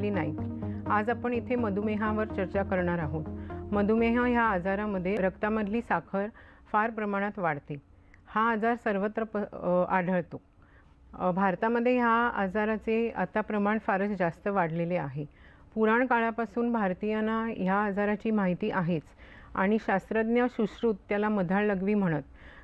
नाईक। आज आपण इथे मधुमेहावर चर्चा करणार आहोत। मधुमेह ह्या आजारामध्ये रक्तामधली साखर फार प्रमाणात वाढते। हा आजार सर्वत्र आढळतो। भारतामध्ये ह्या आजाराचे आता प्रमाण फारच जास्त वाढलेले आहे। पुराण काळापासून भारतीयांना ह्या आजाराची माहिती आहेच आणि शास्त्रज्ञ सुश्रुत त्याला मधाळ लघवी म्हणत,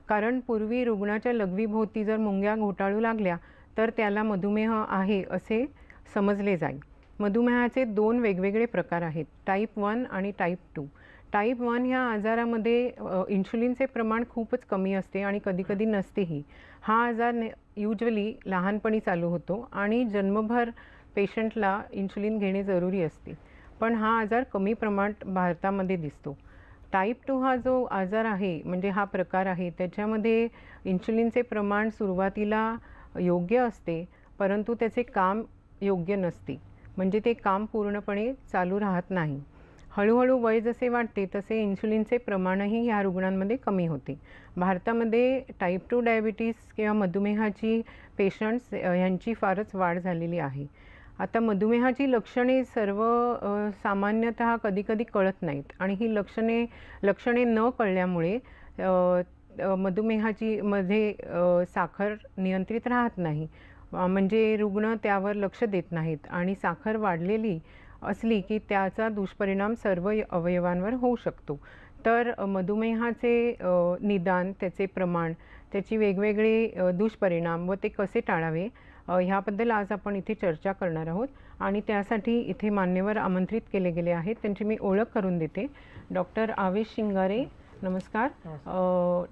कारण पूर्वी रुग्णाच्या लघवीभोवती जर मुंग्या घोटाळू लागल्या तर त्याला मधुमेह आहे असे समजले जाई। मधुमेहाचे दोन वेगवेगळे प्रकार आहेत, टाईप 1 आणि टाईप 2। टाईप 1 ह्या आजारामध्ये इन्शुलिनचे प्रमाण खूपच कमी असते आणि कधीकधी नसतेही। हा आजार युजली लहानपणी चालू होतो आणि जन्मभर पेशंटला इन्शुलिन घेणे जरुरी असते, पण हा आजार कमी प्रमाणात भारतामध्ये दिसतो। टाईप 2 हा जो आजार आहे म्हणजे हा प्रकार आहे, त्याच्यामध्ये इन्शुलिनचे प्रमाण सुरुवातीला योग्य असते, परंतु त्याचे काम योग्य नसते, म्हणजे ते काम पूर्णपणे चालू राहत नाही। हळूहळू वय जसे वाढते तसे इन्शुलिनचे प्रमाणही ह्या रुग्णांमध्ये कमी होते। भारतामध्ये टाईप 2 डायबिटीज किंवा मधुमेहाची पेशंट्स यांची फारच वाढ झालेली आहे। आता मधुमेहाची लक्षणे सामान्यतः कधीकधी कळत नाहीत आणि ही लक्षणे न कळल्यामुळे मध्ये साखर नियंत्रित राहत नाही, म्हणजे रुग्ण त्यावर लक्ष देत नाहीत आणि साखर वाढलेली असली की त्याचा दुष्परिणाम सर्व अवयवांवर होऊ शकतो। तर मधुमेहाचे निदान, त्याचे प्रमाण, त्याची वेगवेगळे दुष्परिणाम व ते कसे टाळावे ह्याबद्दल आज आपण इथे चर्चा करणार आहोत आणि त्यासाठी इथे मान्यवर आमंत्रित केले गेले आहेत। त्यांची मी ओळख करून देते। डॉक्टर आवेश शिंगारे नमस्कार,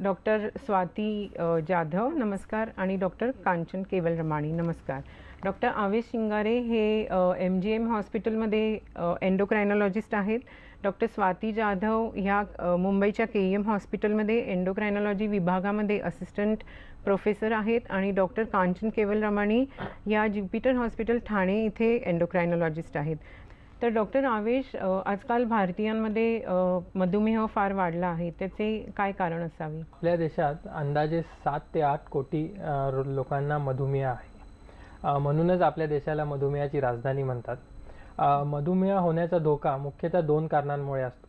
डॉक्टर स्वाती जाधव नमस्कार आणि डॉक्टर कांचन केवल रमाणी नमस्कार। डॉक्टर आवेश शिंगारे हे MGM हॉस्पिटलमध्ये एंडोक्रायनॉलॉजिस्ट आहेत। डॉक्टर स्वाती जाधव ह्या मुंबईच्या KEM हॉस्पिटलमध्ये एंडोक्रायनॉलॉजी विभागामध्ये असिस्टंट प्रोफेसर आहेत आणि डॉक्टर कांचन केवल रमाणी या ज्युपिटर हॉस्पिटल ठाणे इथे एंडोक्रायनॉलॉजिस्ट आहेत। तर डॉक्टर आवेश, आजकाल भारतीयांमध्ये मधुमेह फार वाढला आहे, त्याचे काय कारण असावे? आपल्या देशात अंदाजे 7 ते 8 कोटी लोकांना मधुमेह आहे, म्हणूनच आपल्या देशाला मधुमेहाची राजधानी म्हणतात। मधुमेह होण्याचा धोका मुख्यतः 2 कारणांमुळे असतो,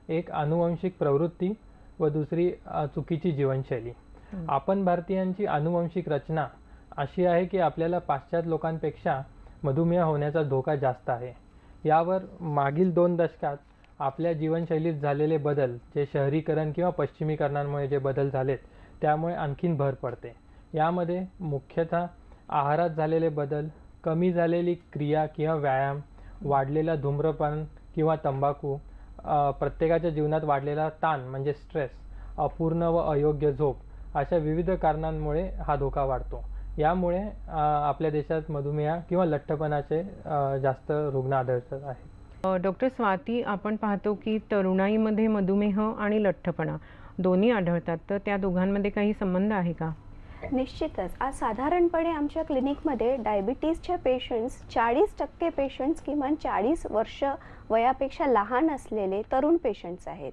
एक आनुवंशिक प्रवृत्ती व दुसरी चुकीची जीवनशैली। आपण भारतीयांची आनुवंशिक रचना अशी आहे की आपल्याला पाश्चात्य लोकांपेक्षा मधुमेह होण्याचा धोका जास्त आहे। यावर मागील 2 दशकात आपल्या जीवनशैलीत झालेले बदल, जे शहरीकरण किंवा पश्चिमीकरणामुळे जे बदल झालेत त्यामुळे आणखीन भर पडते। यामध्ये मुख्यतः आहारात झालेले बदल, कमी झालेली क्रिया किंवा व्यायाम, वाढलेला धूम्रपान किंवा तंबाखू, प्रत्येकाच्या जीवनात वाढलेला ताण म्हणजे स्ट्रेस, अपूर्ण व अयोग्य झोप, अशा विविध कारणांमुळे हा धोका वाढतो। यामुळे आपल्या देशात मधुमेह किंवा लठ्ठपणाचे जास्त रुग्ण आढळतात आहेत। डॉक्टर स्वाती, आपण पाहतो की तरुणाईमध्ये मधुमेह आणि लठ्ठपणा दोन्ही आढळतात, तर त्या दोघांमध्ये काही संबंध आहे का? निश्चितच। आज साधारणपणे आमच्या क्लिनिकमध्ये डायबिटीजच्या पेशंट्स 40% पेशंट्स किमान 40 वर्ष वयापेक्षा लहान असलेले तरुण पेशंट्स आहेत।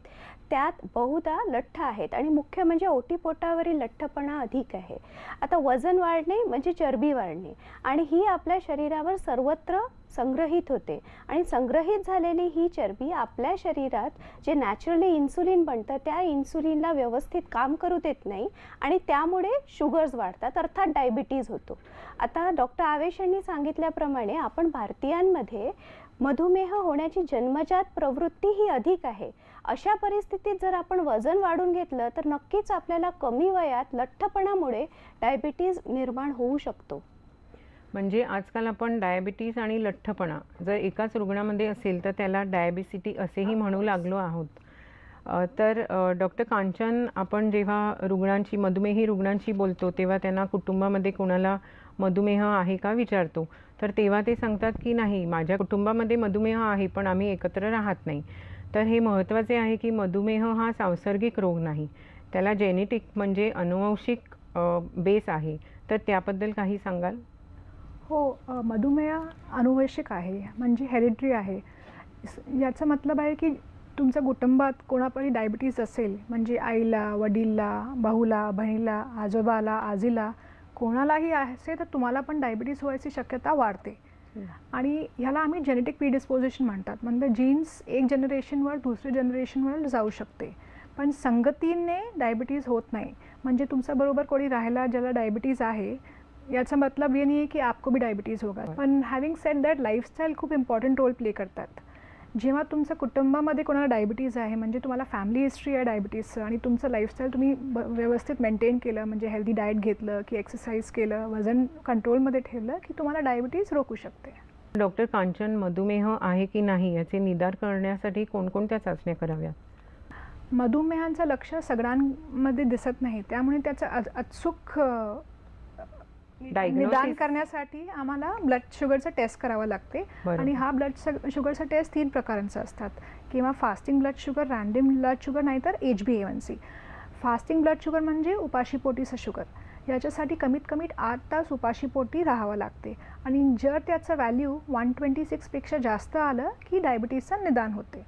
त्यात बहुधा लठ्ठ आहेत आणि मुख्य म्हणजे ओटीपोटावरील लठ्ठपणा अधिक आहे। आता वजन वाढणे म्हणजे चरबी वाढणे आणि ही आपल्या शरीरावर सर्वत्र संग्रहित होते आणि संग्रहित झालेली ही चरबी आपल्या शरीरात जे नॅचरली इन्सुलिन बनतं त्या इन्सुलिनला व्यवस्थित काम करू देत नाही आणि त्यामुळे शुगर्स वाढतात, अर्थात डायबिटीज होतो। आता डॉक्टर आवेश यांनी सांगितल्याप्रमाणे आपण भारतीयांमध्ये मधुमेह होण्याची जन्मजात प्रवृत्ती ही अधिक आहे। अशा परिस्थितीत जर आपण वजन वाढून घेतलं तर नक्कीच आपल्याला कमी वयात लठ्ठपणामुळे डायबिटीज निर्माण होऊ शकतो। म्हणजे आजकाल आपण डायबिटीज आणि लठ्ठपणा जर एकाच रुग्णामध्ये असेल तर त्याला डायबिसिटी असेही म्हणू लागलो आहोत। तर डॉक्टर कांचन, आपण जेव्हा मधुमेही रुग्णांशी बोलतो तेव्हा त्यांना कुटुंबामध्ये कोणाला मधुमेह आहे का विचारतो, तर तेव्हा ते सांगतात की नाही, माझ्या कुटुंबामध्ये मधुमेह आहे पण आम्ही एकत्र राहत नाही। तर हे महत्त्वाचे आहे की मधुमेह हा सांसर्गिक रोग नाही, त्याला जेनेटिक म्हणजे अनुवंशिक बेस आहे। तर त्याबद्दल काही सांगाल? हो, मधुमेह अनुवंशिक आहे, म्हणजे हेरिडिटरी आहे। याचा मतलब आहे की तुमच्या कुटुंबात कोणापरी डायबिटीज असेल, म्हणजे आईला, वडीलला, भाऊला, बहिणीला, आजोबाला, आजीला कोणालाही असेल तर तुम्हाला पण डायबिटीज व्हायची शक्यता वाढते। आणि ह्याला आम्ही जेनेटिक प्रिडिस्पोजिशन म्हणतात. म्हणजे जीन्स एक जनरेशनवर दुसऱ्या जनरेशनवर जाऊ शकते, पण संगतीने डायबिटीज होत नाही. म्हणजे तुमच्याबरोबर कोणी राहायला ज्याला डायबिटीज आहे याचा मतलब ये नाही आहे की आपको भी डायबिटीज होगा. पण हॅव्हिंग सेड दॅट लाईफस्टाईल खूप इम्पॉर्टंट रोल प्ले करतात. जेव्हा तुमच्या कुटुंबामध्ये कोणाला डायबिटीज आहे, म्हणजे तुम्हाला फॅमिली हिस्ट्री आहे डायबिटीजचं, आणि तुमचं लाईफस्टाईल तुम्ही व्यवस्थित मेंटेन केलं, म्हणजे हेल्दी डाएट घेतलं की एक्सरसाइज केलं, वजन कंट्रोलमध्ये ठेवलं, की तुम्हाला डायबिटीज रोखू शकते. डॉक्टर कांचन, मधुमेह आहे की नाही याचे निदान करण्यासाठी कोणकोणत्या चाचण्या कराव्यात? मधुमेहाचं लक्ष सगळ्यांमध्ये दिसत नाही, त्यामुळे त्याचं अचूक निदान करण्यासाठी आम्हाला ब्लड शुगरचं टेस्ट करावं लागते. आणि हा ब्लड शुगरचा टेस्ट 3 प्रकारांचा असतात, किंवा fasting blood sugar, random blood sugar, नाहीतर HbA1c. फास्टिंग ब्लड शुगर म्हणजे उपाशीपोटीचं शुगर. याच्यासाठी कमीत कमी 8 तास उपाशीपोटी राहावं लागते, आणि जर त्याचं व्हॅल्यू 126पेक्षा जास्त आलं की डायबिटीजचं निदान होते.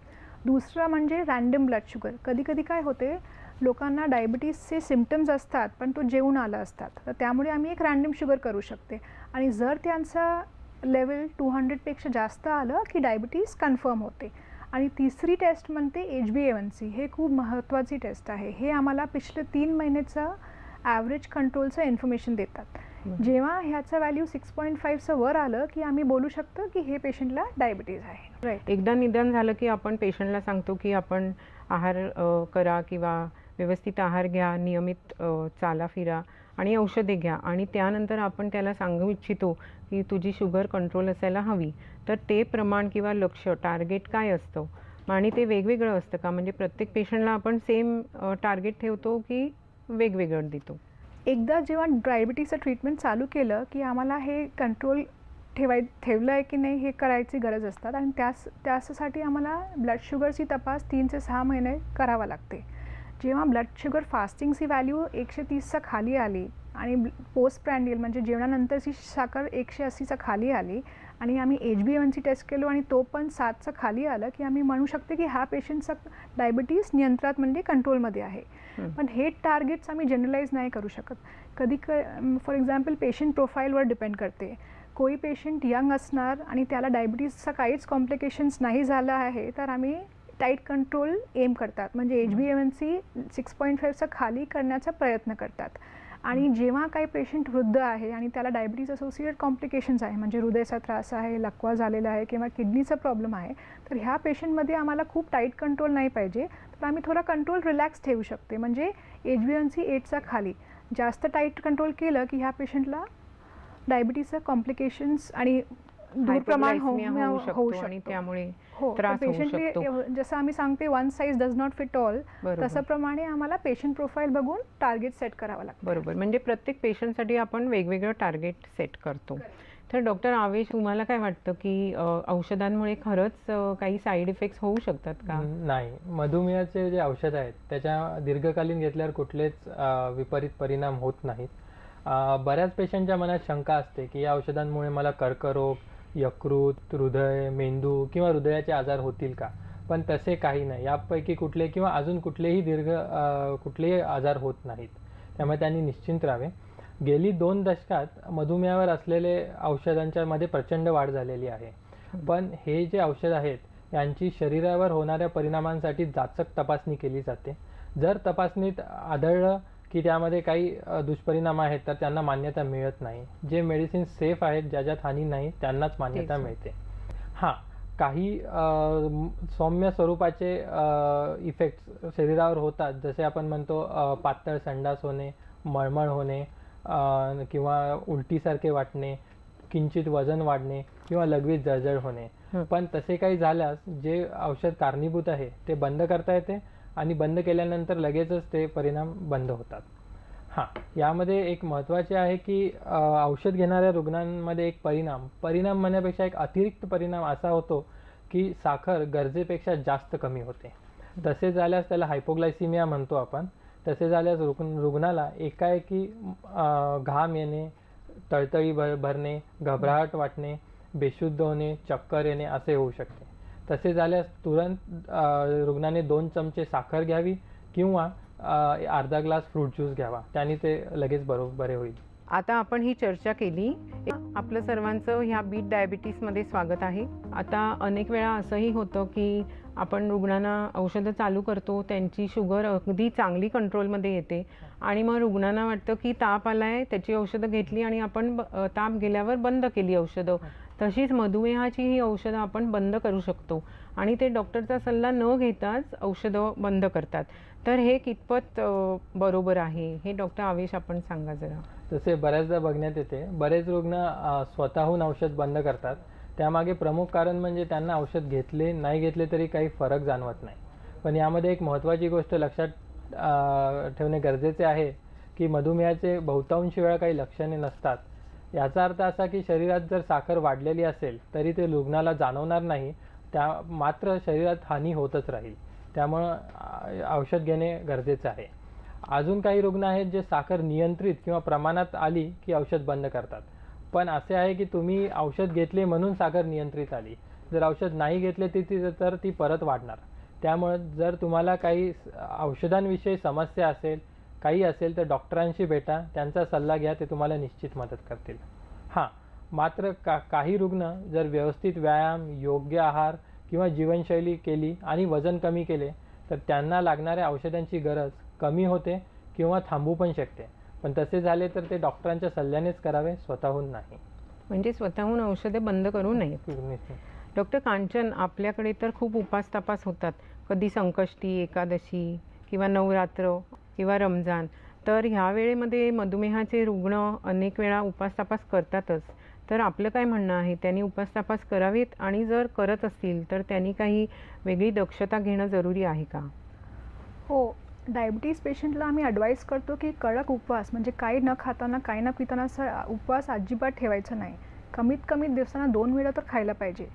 दुसरं म्हणजे रॅन्डम ब्लड शुगर. कधी कधी काय होते, लोकांना डायबिटीजचे सिम्पटम्स असतात पण तो जेवून आला असतात, तर त्यामुळे आम्ही एक रॅन्डम शुगर करू शकते, आणि जर त्यांचा लेवल 200पेक्षा जास्त आलं की डायबिटीज कन्फर्म होते. आणि तिसरी टेस्ट म्हणते HbA1c. हे खूप महत्त्वाची टेस्ट आहे. हे आम्हाला पिछले 3 महिन्याचं ॲव्हरेज कंट्रोलचं इन्फॉर्मेशन देतात. जेव्हा ह्याचं व्हॅल्यू 6.5चं वर आलं की आम्ही बोलू शकतो की हे पेशंटला डायबिटीज आहे. राईट. एकदा निदान झालं की आपण पेशंटला सांगतो की आपण आहार करा किंवा व्यवस्थित आहार घ्या, नियमित चाला फिरा आणि औषधे घ्या, आणि त्यानंतर आपण त्याला सांगू इच्छितो की तुझी शुगर कंट्रोल असायला हवी. तर ते प्रमाण किंवा लक्ष्य टार्गेट काय असतं, आणि ते वेगवेगळं असतं का? म्हणजे प्रत्येक पेशंटला आपण सेम टार्गेट ठेवतो की वेगवेगळं देतो? एकदा जेव्हा डायबिटीजचं ट्रीटमेंट चालू केलं की आम्हाला हे कंट्रोल ठेवलं आहे की नाही हे करायची गरज असतात, आणि त्यासाठी आम्हाला ब्लड शुगरची तपास 3 ते 6 महिने करावा लागते. जेव्हा ब्लड शुगर फास्टिंगची व्हॅल्यू 130च्या खाली आली, आणि पोस्ट प्रँडियल म्हणजे जेवणानंतरची साखर 180च्या खाली आली, आणि आम्ही HbA1c टेस्ट केलो आणि तो पण 7च्या खाली आलं, की आम्ही म्हणू शकतो की हा पेशंटचा डायबिटीज नियंत्रणात म्हणजे कंट्रोलमध्ये आहे. पण हे टार्गेट्स आम्ही जनरलाइज नाही करू शकत. फॉर एक्झाम्पल पेशंट प्रोफाईलवर डिपेंड करते. कोई पेशंट यंग असणार आणि त्याला डायबिटीजचा काहीच कॉम्प्लिकेशन्स नाही झालं आहे, तर आम्ही टाईट कंट्रोल एम करतात, म्हणजे HbA1c 6.5च्या खाली करण्याचा प्रयत्न करतात. आणि जेव्हा काही पेशंट वृद्ध आहे आणि त्याला डायबिटीज असोसिएटेड कॉम्प्लिकेशन्स आहे, म्हणजे हृदयाचा त्रास आहे, लकवा झालेला आहे किंवा किडनीचा प्रॉब्लेम आहे, तर ह्या पेशंटमध्ये आम्हाला खूप टाईट कंट्रोल नाही पाहिजे, तर आम्ही थोडा कंट्रोल रिलॅक्स ठेवू शकते. म्हणजे HbA1c 8च्या खाली. जास्त टाईट कंट्रोल केलं की ह्या पेशंटला डायबिटीजचं कॉम्प्लिकेशन्स आणि दूरप्रमाण होऊ शकतो, आणि त्यामुळे हो, त्रास होऊ पेशंटली शकतो. जसं आम्ही सांगते one size does not fit all, तसंप्रमाणे आम्हाला पेशंट प्रोफाईल बघून टार्गेट सेट करावं लागतं. बरोबर. म्हणजे प्रत्येक पेशंटसाठी आपण वेगवेगळं टार्गेट सेट करतो. तर डॉक्टर आवेश, तुम्हाला काय वाटतं की औषधांमुळे खरंच काही साईड इफेक्ट्स होऊ शकतात का? नाही. मधुमेहाचे जे औषध आहेत त्याच्या दीर्घकालीन घेतल्यावर कुठलेच विपरीत परिणाम होत नाहीत. बऱ्याच पेशंटच्या मनात शंका असते की या औषधांमुळे मला कर्करोग, यकृत, हृदय, मेंदू किंवा हृदयाचे आजार होतील का? पण तसे काही नाही. यापैकी कुठले किंवा अजून कुठलेही आजार होत नाहीत. त्यामुळे त्यांनी निश्चिंत राहावे. गेली 2 दशकात मधुमेहावर असलेले औषधांच्या मध्ये प्रचंड वाढ झालेली आहे. पण हे जे औषध आहेत यांची शरीरावर होणाऱ्या परिणामांसाठी जाचक तपासणी केली जाते. जर तपासणीत आढळलं की त्यामध्ये काही दुष्परिणाम आहेत तर त्यांना मान्यता मिळत नाही. जे मेडिसिन सेफ आहेत, ज्याच्यात हानी नाही, त्यांनाच मान्यता मिळते. हां, काही सौम्य स्वरूपाचे इफेक्ट्स शरीरावर होतात, जसे आपण म्हणतो पातळ संडास होणे, मळमळ होणे, किंवा उलटीसारखे वाटणे, किंचित वजन वाढणे किंवा लघवीत जळजळ होणे. पण तसे काही झाल्यास जे औषध कारणीभूत आहे ते बंद करता येते, आणि बंद केल्यानंतर लगेचच ते परिणाम बंद होतात. हां, यामध्ये एक महत्त्वाचे आहे की औषध घेणाऱ्या रुग्णांमध्ये एक परिणाम म्हणण्यापेक्षा एक अतिरिक्त परिणाम असा होतो की साखर गरजेपेक्षा जास्त कमी होते. तसे झाल्यास त्याला हायपोग्लायसिमिया म्हणतो आपण. तसे झाल्यास रुग्णाला एकाएकी घाम येणे, तळतळी भरणे, घबराहट वाटणे, बेशुद्ध होणे, चक्कर येणे असे होऊ शकते. तसे झाल्यास तुरंत रुग्णाने 2 चमचे साखर घ्यावी किंवा अर्धा ग्लास फ्रूट ज्यूस घ्यावा. त्याने ते लगेच बरे होईल. आता आपण ही चर्चा केली. आपलं सर्वांचं ह्या बीट डायबिटीसमध्ये स्वागत आहे. आता अनेक वेळा असंही होतं की आपण रुग्णांना औषधं चालू करतो, त्यांची शुगर अगदी चांगली कंट्रोलमध्ये येते आणि मग रुग्णांना वाटतं की ताप आला आहे, त्याची औषधं घेतली आणि आपण ताप गेल्यावर बंद केली औषधं. तशीच मधुमेहाची ही औषधं आपण बंद करू शकतो आणि ते डॉक्टरचा सल्ला न घेताच औषधं बंद करतात. तर हे कितपत बरोबर आहे, हे डॉक्टर आवेश आपण सांगा जरा. तसे बऱ्याचदा बघण्यात येते, बरेच रुग्ण स्वतःहून औषध बंद करतात. त्यामागे प्रमुख कारण म्हणजे त्यांना औषध घेतले नाही घेतले तरी काही फरक जाणवत नाही. पण यामध्ये एक महत्त्वाची गोष्ट लक्षात ठेवणे गरजेचे आहे की मधुमेहाचे बहुतांश वेळा काही लक्षणे नसतात. याचा अर्थ असा की शरीरात जर साखर वाढलेली असेल तरी ते रुग्णाला जाणवणार नाही, मात्र शरीरात हानी होतच राहील. त्यामुळं औषध घेणे गरजेचं आहे. अजून काही रुग्ण आहेत जे साखर नियंत्रित किंवा प्रमाणात आली की औषध बंद करतात. पण असे आहे की तुम्ही औषध घेतले म्हणून साखर नियंत्रित आली, जर औषध नाही घेतले तर ती परत वाढणार. त्यामुळं जर तुम्हाला काही औषधांविषयी समस्या असेल, काही असेल तर डॉक्टरांशी भेटा, त्यांचा सल्ला घ्या, ते तुम्हाला निश्चित मदत करतील. हां, मात्र काही रुग्ण जर व्यवस्थित व्यायाम, योग्य आहार किंवा जीवनशैली केली आणि वजन कमी केले तर त्यांना लागणाऱ्या औषधांची गरज कमी होते किंवा थांबू पण शकते. पण तसे झाले तर ते डॉक्टरांच्या सल्ल्यानेच करावे, स्वतःहून नाही. म्हणजे स्वतःहून औषधे बंद करू नयेत. डॉक्टर कांचन, आपल्याकडे तर खूप उपास तपास होतात, कधी संकष्टी, एकादशी किंवा नवरात्र किंवा रमजान. तर ह्या वेळेमध्ये मधुमेहाचे रुग्ण अनेक वेळा उपास तपास करतातच. तर आपलं काय म्हणणं आहे, त्यांनी उपास तपास करावेत आणि जर करत असतील तर त्यांनी काही वेगळी दक्षता घेणं जरुरी आहे का? हो, डायबिटीज पेशंटला आम्ही ॲडवाईस करतो की कडक उपवास म्हणजे काही न खाताना काही न पिताना असा उपवास अजिबात ठेवायचा नाही. कमीत कमी दिवसांना 2 वेळा तर खायला पाहिजे.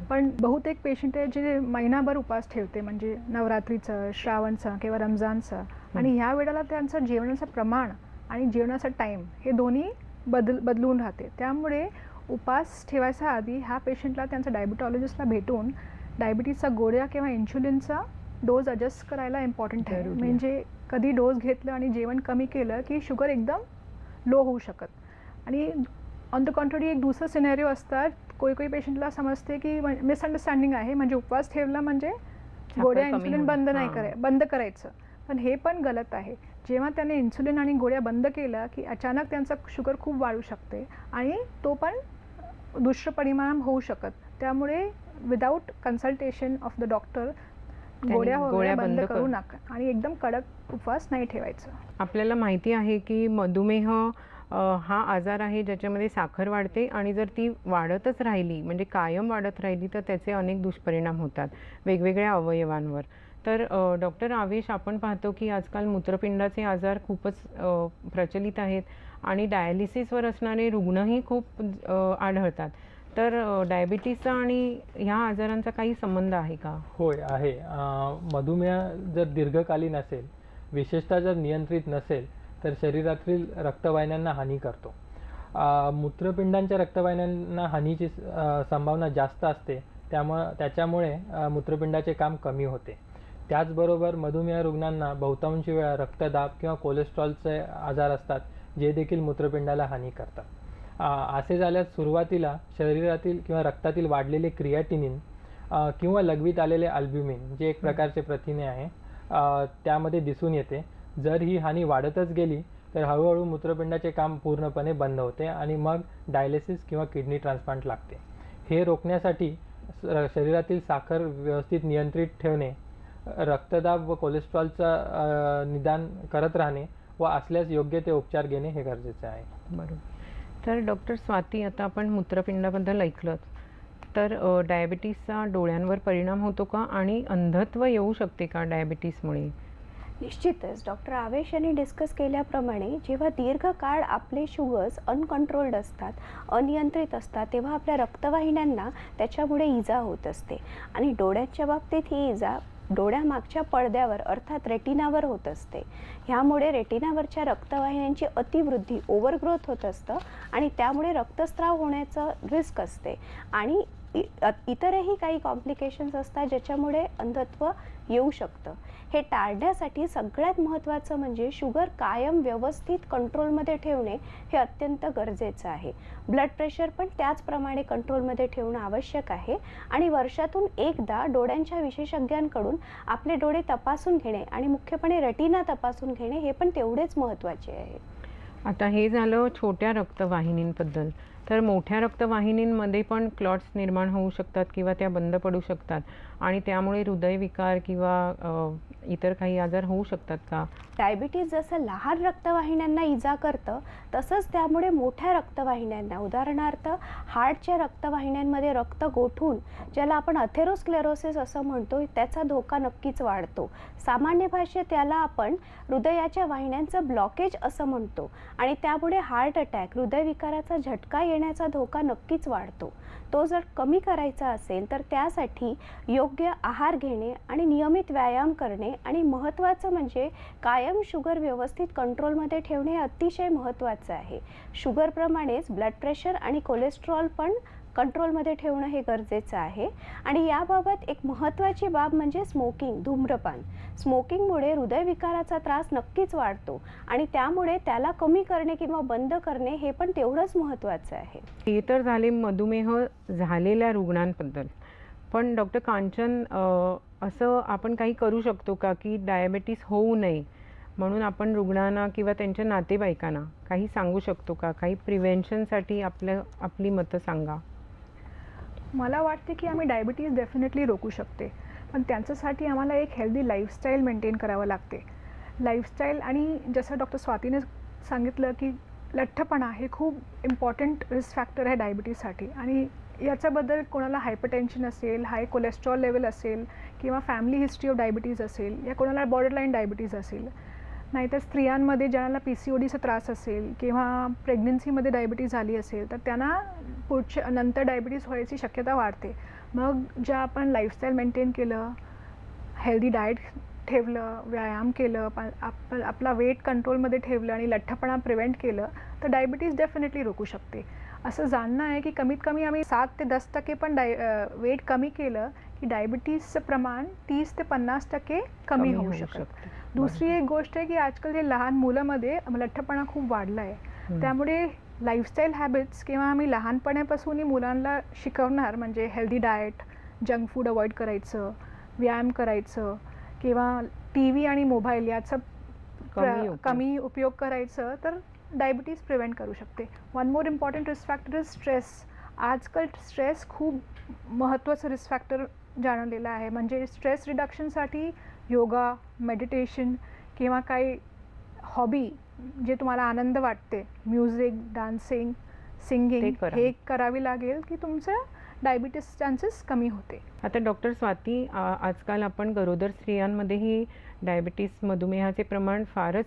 पण बहुतेक पेशंट आहे जे महिनाभर उपवास ठेवते, म्हणजे नवरात्रीचं, श्रावणचं किंवा रमजानचं, आणि ह्या वेळेला त्यांचं जेवणाचं प्रमाण आणि जेवणाचा टाईम हे दोन्ही बदलून राहते. त्यामुळे उपवास ठेवायच्या आधी ह्या पेशंटला त्यांचा डायबिटॉलॉजिस्टला भेटून डायबिटीजचा गोळ्या किंवा इन्शुलिनचा डोज ॲडजस्ट करायला इम्पॉर्टंट आहे. म्हणजे कधी डोस घेतलं आणि जेवण कमी केलं की शुगर एकदम लो होऊ शकत. आणि ऑन द कॉन्ट्ररी एक दुसरं सिनेरिओ असतात, कोई पेशंटला समजते की मिसअंडरस्टँडिंग आहे, म्हणजे उपवास ठेवला म्हणजे गोळ्या इन्सुलिन बंद करायचं. पण हे पण गलत आहे. जेव्हा त्याने इन्सुलिन आणि गोळ्या बंद केलं की अचानक त्यांचा शुगर खूप वाढू शकते आणि तो पण दुष्परिणाम होऊ शकत. त्यामुळे without consultation of the doctor गोळ्या बंद करू नका आणि एकदम कडक उपवास नाही ठेवायचं. आपल्याला माहिती आहे की मधुमेह हा आजार आहे ज्याच्यामध्ये साखर वाढते आणि जर ती वाढतच राहिली, म्हणजे कायम वाढत राहिली, तर त्याचे अनेक दुष्परिणाम होतात वेगवेगळ्या अवयवांवर. तर डॉक्टर आवेश, आपण पाहतो की आजकाल मूत्रपिंडाचे आजार खूपच प्रचलित आहेत आणि डायलिसिसवर असणारे रुग्णही खूप आढळतात. तर डायबिटीसचा आणि ह्या आजारांचा काही संबंध आहे का? होय, आहे. मधुमेह जर दीर्घकालीन असेल, विशेषतः जर नियंत्रित नसेल तर शरीरातील रक्तवाहिन्यांना हानी करतो. मूत्रपिंडांच्या रक्तवाहिन्यांना हानीची संभावना जास्त असते, त्याच्यामुळे मूत्रपिंडाचे काम कमी होते. त्याचबरोबर मधुमेह रुग्णांना बहुतांश वेळा रक्तदाब किंवा कोलेस्ट्रॉलचे आजार असतात, जे देखील मूत्रपिंडाला हानी करतात. असे झाल्यास सुरुवातीला शरीरातील किंवा रक्तातील वाढलेले क्रिएटिनिन किंवा लघवीत आलेले अल्ब्युमिन, जे एक प्रकारचे प्रथिने आहे, त्यामध्ये दिसून येते. जर ही हानी वाढतच गेली तर हळूहळू मूत्रपिंडाचे काम पूर्णपणे बंद होते आणि मग डायलिसिस किंवा किडनी ट्रान्सप्लांट लागते. हे रोखण्यासाठी शरीरातील साखर व्यवस्थित नियंत्रित ठेवणे, रक्तदाब व कोलेस्ट्रॉलचा निदान करत राहणे व असल्यास योग्य ते उपचार घेणे हे गरजेचे आहे. बरोबर. तर डॉक्टर स्वाती, आता आपण मूत्रपिंडाबद्दल ऐकलं, तर डायबिटीसचा डोळ्यांवर परिणाम होतो का आणि अंधत्व येऊ शकते का डायबिटीसमुळे? निश्चितच डॉक्टर आवेश यांनी डिस्कस केल्याप्रमाणे जेव्हा दीर्घकाळ आपले शुगर्स अनकंट्रोल्ड असतात, अनियंत्रित असतात, तेव्हा आपल्या रक्तवाहिन्यांना त्याच्यामुळे इजा होत असते. आणि डोळ्याच्या बाबतीत ही इजा डोळ्यामागच्या पडद्यावर अर्थात रेटिनावर होत असते. ह्यामुळे रेटिनावरच्या रक्तवाहिन्यांची अतिवृद्धी, ओव्हरग्रोथ होत असतं आणि त्यामुळे रक्तस्राव होण्याचं रिस्क असते आणि इतरही काही कॉम्प्लिकेशन्स असतात ज्याच्यामुळे अंधत्व येऊ शकतं. हे टाळण्यासाठी सगळ्यात महत्त्वाचं म्हणजे शुगर कायम व्यवस्थित कंट्रोलमध्ये ठेवणे हे अत्यंत गरजेचं आहे. ब्लड प्रेशर पण त्याचप्रमाणे कंट्रोलमध्ये ठेवणं आवश्यक आहे आणि वर्षातून एकदा डोळ्यांच्या विशेषज्ञांकडून आपले डोळे तपासून घेणे आणि मुख्यपणे रेटिना तपासून घेणे हे पण तेवढेच महत्त्वाचे आहे. आता हे झालं छोट्या रक्तवाहिनींबद्दल. तर मोठ्या रक्तवाहिनींमध्ये पण क्लॉट्स निर्माण होऊ शकतात किंवा त्या बंद पडू शकतात आणि त्यामुळे हृदयविकार किंवा इतर काही आजार होऊ शकतात का? डायबिटीज जसं लहान रक्तवाहिन्यांना इजा करतं तसंच त्यामुळे मोठ्या रक्तवाहिन्यांना, उदाहरणार्थ हार्टच्या रक्तवाहिन्यांमध्ये रक्त गोठून ज्याला आपण अथेरोस्क्लेरोसिस असं म्हणतो त्याचा धोका नक्कीच वाढतो. सामान्य भाषेत त्याला आपण हृदयाच्या वाहिन्यांचं ब्लॉकेज असं म्हणतो आणि त्यामुळे हार्ट अटॅक, हृदयविकाराचा झटका येण्याचा धोका नक्कीच वाढतो. तो जर कमी करायचा असेल तर त्यासाठी योग्य आहार घेणे आणि नियमित व्यायाम करणे आणि महत्त्वाचं म्हणजे कायम शुगर व्यवस्थित कंट्रोलमध्ये ठेवणे हे अतिशय महत्त्वाचं आहे. शुगरप्रमाणेच ब्लड प्रेशर आणि कोलेस्ट्रॉल पण कंट्रोलमध्ये ठेवणं हे गरजेचं आहे. आणि याबाबत एक महत्त्वाची बाब म्हणजे स्मोकिंग, धूम्रपान. स्मोकिंगमुळे हृदयविकाराचा त्रास नक्कीच वाढतो आणि त्यामुळे त्याला कमी करणे किंवा बंद करणे हे पण तेवढंच महत्त्वाचं आहे. हे तर झाले मधुमेह झालेल्या रुग्णांबद्दल. पण डॉक्टर कांचन, असं आपण काही करू शकतो का की डायबिटीस होऊ नये म्हणून आपण रुग्णांना किंवा त्यांच्या नातेवाईकांना काही सांगू शकतो का? काही प्रिव्हेन्शनसाठी आपली मतं सांगा. मला वाटते की आम्ही डायबिटीज डेफिनेटली रोखू शकते, पण त्यांच्यासाठी आम्हाला एक हेल्दी लाईफस्टाईल मेंटेन करावं लागते. लाईफस्टाईल आणि जसं डॉक्टर स्वातीने सांगितलं की लठ्ठपणा हे खूप इम्पॉर्टंट रिस्क फॅक्टर आहे डायबिटीजसाठी. आणि याच्याबद्दल कोणाला हायपरटेन्शन असेल, हाय कोलेस्ट्रॉल लेवल असेल किंवा फॅमिली हिस्ट्री ऑफ डायबिटीज असेल या कोणाला बॉर्डरलाईन डायबिटीज असेल, नाहीतर स्त्रियांमध्ये ज्यांना PCODचा त्रास असेल किंवा प्रेग्नन्सीमध्ये डायबिटीज झाली असेल तर त्यांना नंतर डायबिटीज व्हायची शक्यता वाढते. मग ज्या आपण लाईफस्टाईल मेंटेन केलं, हेल्दी डाएट ठेवलं, व्यायाम केलं, आपला वेट कंट्रोलमध्ये ठेवलं आणि लठ्ठपणा प्रिव्हेंट केलं तर डायबिटीज डेफिनेटली रोखू शकते. असं जाणणं आहे की कमीत कमी आम्ही 7 ते 10% पण वेट कमी केलं की डायबिटीजचं प्रमाण 30 ते 50% कमी होऊ शकतं. दुसरी एक गोष्ट आहे की आजकाल जे लहान मुलांमध्ये लठ्ठपणा खूप वाढला आहे, त्यामुळे लाईफस्टाईल हॅबिट्स किंवा आम्ही लहानपणापासून मुलांना शिकवणार म्हणजे healthy diet, junk food avoid करायचं, व्यायाम करायचं किंवा TV आणि मोबाईल याचा कमी उपयोग करायचं तर डायबिटीज प्रिव्हेंट करू शकते. One more important risk factor is stress. आजकाल स्ट्रेस खूप महत्त्वाचं रिस्क फॅक्टर जाणवलेलं आहे. म्हणजे स्ट्रेस रिडक्शनसाठी योगा, मेडिटेशन किंवा काही हॉबी जे तुम्हाला आनंद वाटते, म्युझिक, डान्सिंग, सिंगिंग हे करावी लागेल की तुमचं डायबिटीस चान्सेस कमी होते. आता डॉक्टर स्वाती, आजकाल आपण गरोदर स्त्रियांमध्येही डायबिटीस, मधुमेहाचे प्रमाण फारच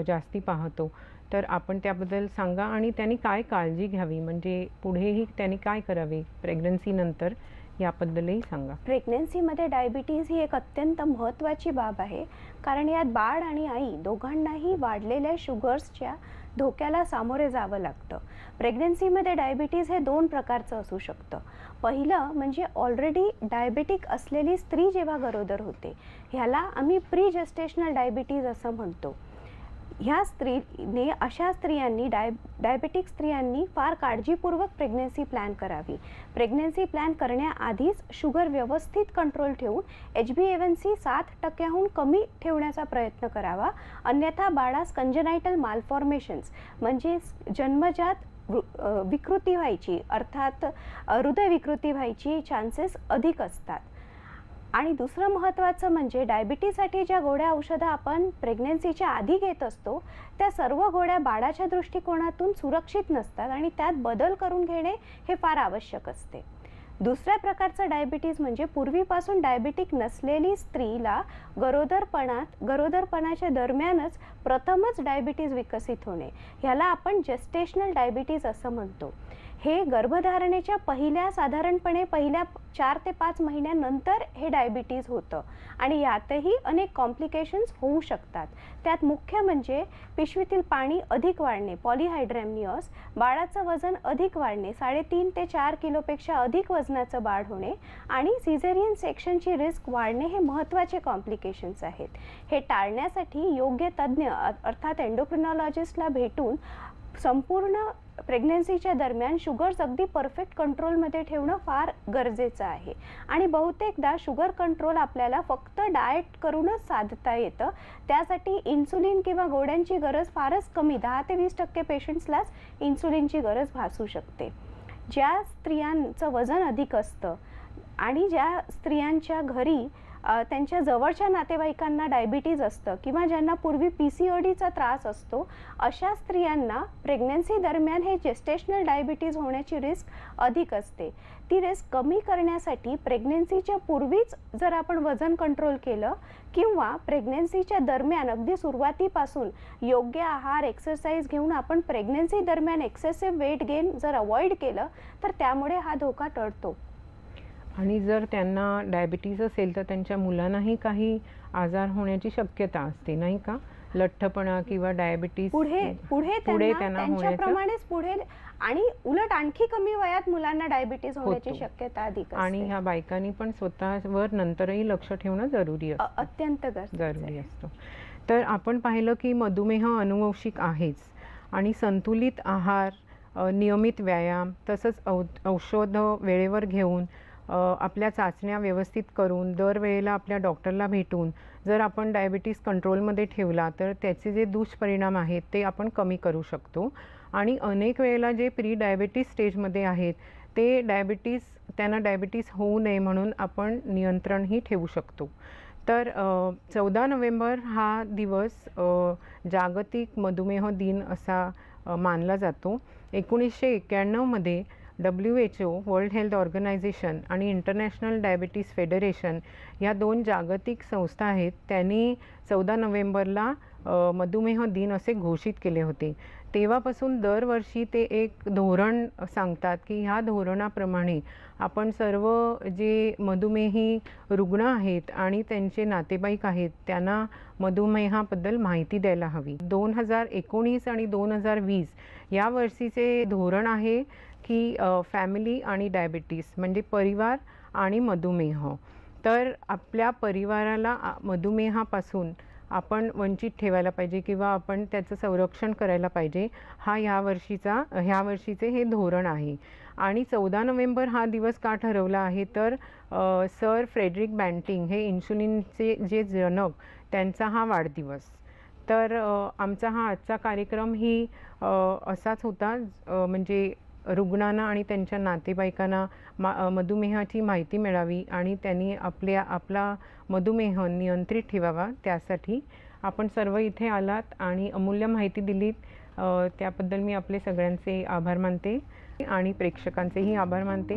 जास्ती पाहतो. तर आपण त्याबद्दल सांगा आणि त्यांनी काय काळजी घ्यावी, म्हणजे पुढेही त्यांनी काय करावे प्रेग्नन्सीनंतर याबद्दलही सांगा. प्रेग्नन्सीमध्ये डायबिटीज ही एक अत्यंत महत्त्वाची बाब आहे, कारण यात बाळ आणि आई दोघांनाही वाढलेल्या शुगर्सच्या धोक्याला सामोरे जावं लागतं. प्रेग्नन्सीमध्ये डायबिटीज हे 2 प्रकारचं असू शकतं. पहिलं म्हणजे ऑलरेडी डायबेटिक असलेली स्त्री जेव्हा गरोदर होते ह्याला आम्ही प्री जेस्टेशनल डायबिटीज असं म्हणतो. अशा स्त्रियांनी डायबेटिक स्त्रियांनी फार काळजीपूर्वक प्रेग्नन्सी प्लॅन करावी. प्रेग्नन्सी प्लॅन करण्याआधीच शुगर व्यवस्थित कंट्रोल ठेवून HbA1c 7% कमी ठेवण्याचा प्रयत्न करावा. अन्यथा बाळास कंजेनायटल मालफॉर्मेशन्स म्हणजे जन्मजात विकृती व्हायची, अर्थात हृदयविकृती व्हायची चान्सेस अधिक असतात. आणि दुसरं महत्त्वाचं म्हणजे डायबिटीजसाठी ज्या गोळ्या औषधं आपण प्रेग्नन्सीच्या आधी घेत असतो त्या सर्व गोळ्या बाळाच्या दृष्टिकोनातून सुरक्षित नसतात आणि त्यात बदल करून घेणे हे फार आवश्यक असते. दुसऱ्या प्रकारचं डायबिटीज म्हणजे पूर्वीपासून डायबिटिक नसलेली स्त्रीला गरोदरपणाच्या दरम्यानच प्रथमच डायबिटीज विकसित होणे, ह्याला आपण जेस्टेशनल डायबिटीज असं म्हणतो. हे गर्भधारणेच्या साधारणपणे पहिल्या 4 ते 5 महिन्यानंतर हे डायबिटीज होतं आणि यातही अनेक कॉम्प्लिकेशन्स होऊ शकतात. त्यात मुख्य म्हणजे पिशवीतील पाणी अधिक वाढणे, पॉलिहायड्रॅम्नियस, बाळाचं वजन अधिक वाढणे, 3.5 ते 4 किलोपेक्षा अधिक वजनाचं बाळ होणे आणि सिझेरियन सेक्शनची रिस्क वाढणे हे महत्त्वाचे कॉम्प्लिकेशन्स आहेत. हे टाळण्यासाठी योग्य तज्ज्ञ अर्थात एंडोक्रिनॉलॉजिस्टला भेटून संपूर्ण प्रेग्नन्सीच्या दरम्यान शुगर्स अगदी परफेक्ट कंट्रोलमध्ये ठेवणं फार गरजेचं आहे. आणि बहुतेकदा शुगर कंट्रोल आपल्याला फक्त डाएट करूनच साधता येतं. त्यासाठी इन्सुलिन किंवा गोळ्यांची गरज फारच कमी, 10 ते 20% पेशंट्सलाच इन्सुलिनची गरज भासू शकते. ज्या स्त्रियांचं वजन अधिक असतं आणि ज्या स्त्रियांच्या घरी त्यांच्या जवळच्या नातेवाईकांना डायबिटीज असतं किंवा ज्यांना पूर्वी PCODचा त्रास असतो, अशा स्त्रियांना प्रेग्नन्सी दरम्यान हे जेस्टेशनल डायबिटीज होण्याची रिस्क अधिक असते. ती रिस्क कमी करण्यासाठी प्रेग्नन्सीच्या पूर्वीच जर आपण वजन कंट्रोल केलं किंवा प्रेग्नन्सीच्या दरम्यान अगदी सुरुवातीपासून योग्य आहार, एक्सरसाइज घेऊन आपण प्रेग्नन्सी दरम्यान एक्सेसिव्ह वेट गेन जर अवॉइड केलं तर त्यामुळे हा धोका टळतो. आणि जर त्यांना डायबिटीज असेल तर त्यांच्या मुलांनाही काही आजार होण्याची शक्यता असते, नाही का? लठ्ठपणा किंवा डायबिटीज पुढे त्यांच्याप्रमाणेच पुढे आणि उलट आणखी कमी वयात मुलांना डायबिटीज होण्याची शक्यता अधिक असते. आणि ह्या बायकांनी पण स्वतःवर नंतरही लक्ष ठेवणं जरुरी असतं, अत्यंत जरुरी असतं. तर आपण पाहिलं की मधुमेह अनुवंशिक आहेच आणि संतुलित आहार, नियमित व्यायाम तसंच औषध वेळेवर घेऊन, आपल्या चाचण्या व्यवस्थित करून, दरवेळेला आपल्या डॉक्टरला भेटून जर आपण डायबिटीज कंट्रोलमध्ये ठेवला तर त्याचे जे दुष्परिणाम आहेत ते आपण कमी करू शकतो. आणि अनेक वेळेला जे प्री डायबिटीज स्टेजमध्ये आहेत ते त्यांना डायबिटीज होऊ नये म्हणून आपण नियंत्रणही ठेवू शकतो. तर 14 नोव्हेंबर हा दिवस जागतिक मधुमेह दिन असा मानला जातो. 1991मध्ये WHO, वर्ल्ड हेल्थ ऑर्गनायझेशन आणि इंटरनॅशनल डायबिटीज फेडरेशन या 2 जागतिक संस्था आहेत, त्यांनी 14 नोव्हेंबरला मधुमेह दिन असे घोषित केले होते. तेव्हापासून दरवर्षी ते एक धोरण सांगतात की ह्या धोरणाप्रमाणे आपण सर्व जे मधुमेही रुग्ण आहेत आणि त्यांचे नातेवाईक आहेत त्यांना मधुमेहाबद्दल माहिती द्यायला हवी. 2019 आणि 2020 या वर्षीचे धोरण आहे की फॅमिली आणि डायबिटीज म्हणजे परिवार आणि मधुमेह. तर आपल्या परिवाराला मधुमेहापासून आपण वंचित ठेवायला पाहिजे किंवा आपण त्याचं संरक्षण करायला पाहिजे, हा ह्या वर्षीचे हे धोरण आहे. आणि 14 नोव्हेंबर हा दिवस का ठरवला आहे तर सर फ्रेडरिक बँटिंग हे इन्सुलिनचे जे जनक त्यांचा हा वाढदिवस. तर आमचा हा आजचा कार्यक्रम ही असाच होता, म्हणजे रुग्णांना आणि त्यांच्या नातेवाईकांना मधुमेहाची माहिती मिळावी आणि त्यांनी आपला मधुमेह नियंत्रित ठेवावा, त्यासाठी आपण सर्व इथे आलात आणि अमूल्य माहिती दिलीत. त्याबद्दल मी आपले सगळ्यांचे आभार मानते आणि प्रेक्षकांचेही आभार मानते.